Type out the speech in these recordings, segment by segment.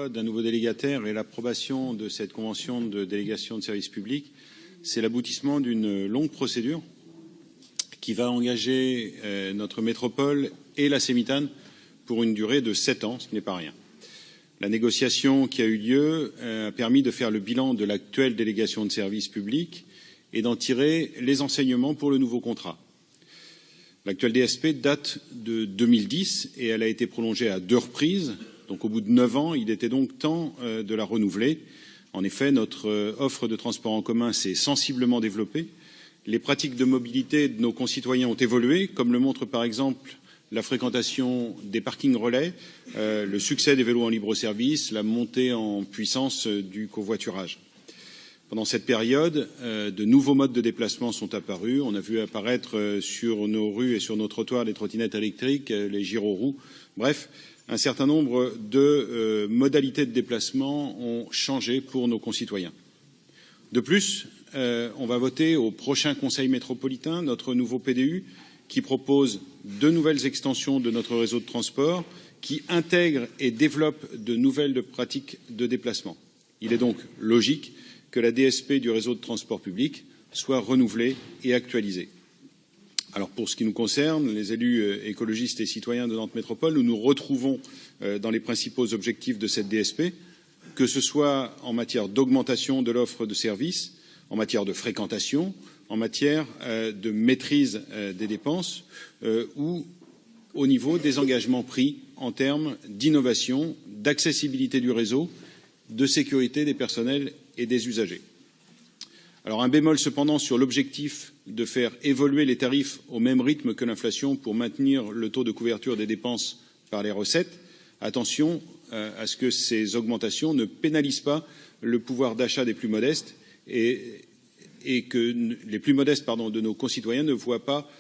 choix d'un nouveau délégataire et l'approbation de cette convention de délégation de service public, c'est l'aboutissement d'une longue procédure qui va engager notre métropole et la Sémitane pour une durée de 7 ans, ce qui n'est pas rien. La négociation qui a eu lieu a permis de faire le bilan de l'actuelle délégation de service public et d'en tirer les enseignements pour le nouveau contrat. L'actuelle DSP date de 2010 et elle a été prolongée à 2 reprises. Donc au bout de 9 ans, il était donc temps de la renouveler. En effet, notre offre de transport en commun s'est sensiblement développée. Les pratiques de mobilité de nos concitoyens ont évolué, comme le montre par exemple la fréquentation des parkings relais, le succès des vélos en libre-service, la montée en puissance du covoiturage. Pendant cette période, de nouveaux modes de déplacement sont apparus. On a vu apparaître sur nos rues et sur nos trottoirs les trottinettes électriques, les gyroroues. Bref, un certain nombre de modalités de déplacement ont changé pour nos concitoyens. De plus, on va voter au prochain Conseil métropolitain notre nouveau PDU qui propose 2 nouvelles extensions de notre réseau de transport qui intègrent et développent de nouvelles pratiques de déplacement. Il est donc logique que la DSP du réseau de transport public soit renouvelée et actualisée. Alors pour ce qui nous concerne, les élus écologistes et citoyens de Nantes Métropole, nous nous retrouvons dans les principaux objectifs de cette DSP, que ce soit en matière d'augmentation de l'offre de services, en matière de fréquentation, en matière de maîtrise des dépenses ou au niveau des engagements pris en termes d'innovation, d'accessibilité du réseau, de sécurité des personnels et des usagers. Alors un bémol cependant sur l'objectif de faire évoluer les tarifs au même rythme que l'inflation pour maintenir le taux de couverture des dépenses par les recettes. Attention à ce que ces augmentations ne pénalisent pas le pouvoir d'achat des plus modestes et que les plus modestes de nos concitoyens ne voient pas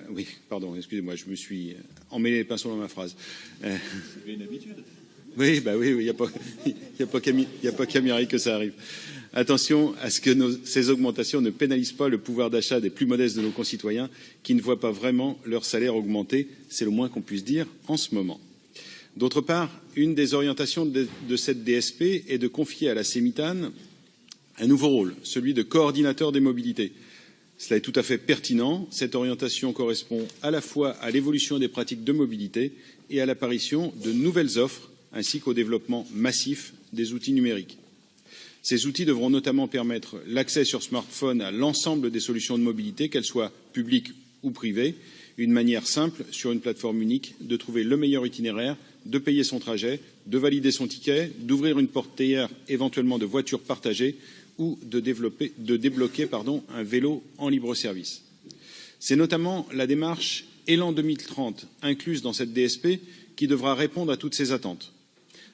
oui, pardon, excusez-moi, je me suis emmêlé les pinceaux dans ma phrase. C'est une habitude. Oui, il n'y a pas qu'à Mireille que ça arrive. Attention à ce que ces augmentations ne pénalisent pas le pouvoir d'achat des plus modestes de nos concitoyens qui ne voient pas vraiment leur salaire augmenter. C'est le moins qu'on puisse dire en ce moment. D'autre part, une des orientations de cette DSP est de confier à la Sémitane un nouveau rôle, celui de coordinateur des mobilités. Cela est tout à fait pertinent. Cette orientation correspond à la fois à l'évolution des pratiques de mobilité et à l'apparition de nouvelles offres ainsi qu'au développement massif des outils numériques. Ces outils devront notamment permettre l'accès sur smartphone à l'ensemble des solutions de mobilité, qu'elles soient publiques ou privées, une manière simple, sur une plateforme unique, de trouver le meilleur itinéraire, de payer son trajet, de valider son ticket, d'ouvrir une portière éventuellement de voitures partagées ou de débloquer un vélo en libre service. C'est notamment la démarche Élan 2030 incluse dans cette DSP qui devra répondre à toutes ces attentes.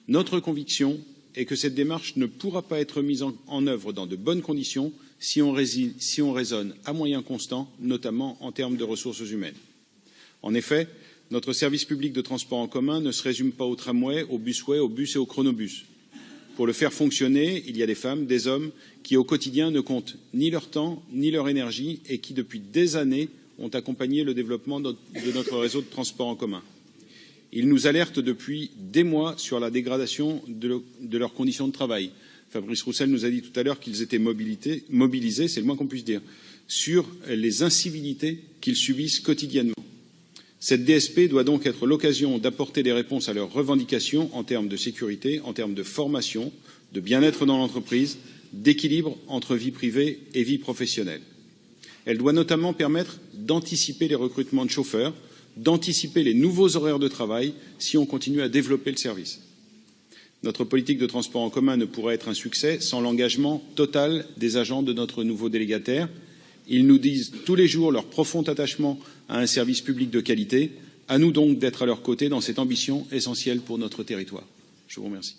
Notre conviction est que cette démarche ne pourra pas être mise en œuvre dans de bonnes conditions si on raisonne à moyens constants, notamment en termes de ressources humaines. En effet, notre service public de transport en commun ne se résume pas au tramway, au busway, au bus et au chronobus. Pour le faire fonctionner, il y a des femmes, des hommes qui au quotidien ne comptent ni leur temps ni leur énergie et qui depuis des années ont accompagné le développement de notre réseau de transport en commun. Ils nous alertent depuis des mois sur la dégradation de leurs conditions de travail. Fabrice Roussel nous a dit tout à l'heure qu'ils étaient mobilisés, c'est le moins qu'on puisse dire, sur les incivilités qu'ils subissent quotidiennement. Cette DSP doit donc être l'occasion d'apporter des réponses à leurs revendications en termes de sécurité, en termes de formation, de bien-être dans l'entreprise, d'équilibre entre vie privée et vie professionnelle. Elle doit notamment permettre d'anticiper les recrutements de chauffeurs, d'anticiper les nouveaux horaires de travail si on continue à développer le service. Notre politique de transport en commun ne pourrait être un succès sans l'engagement total des agents de notre nouveau délégataire. Ils nous disent tous les jours leur profond attachement à un service public de qualité. À nous donc d'être à leur côté dans cette ambition essentielle pour notre territoire. Je vous remercie.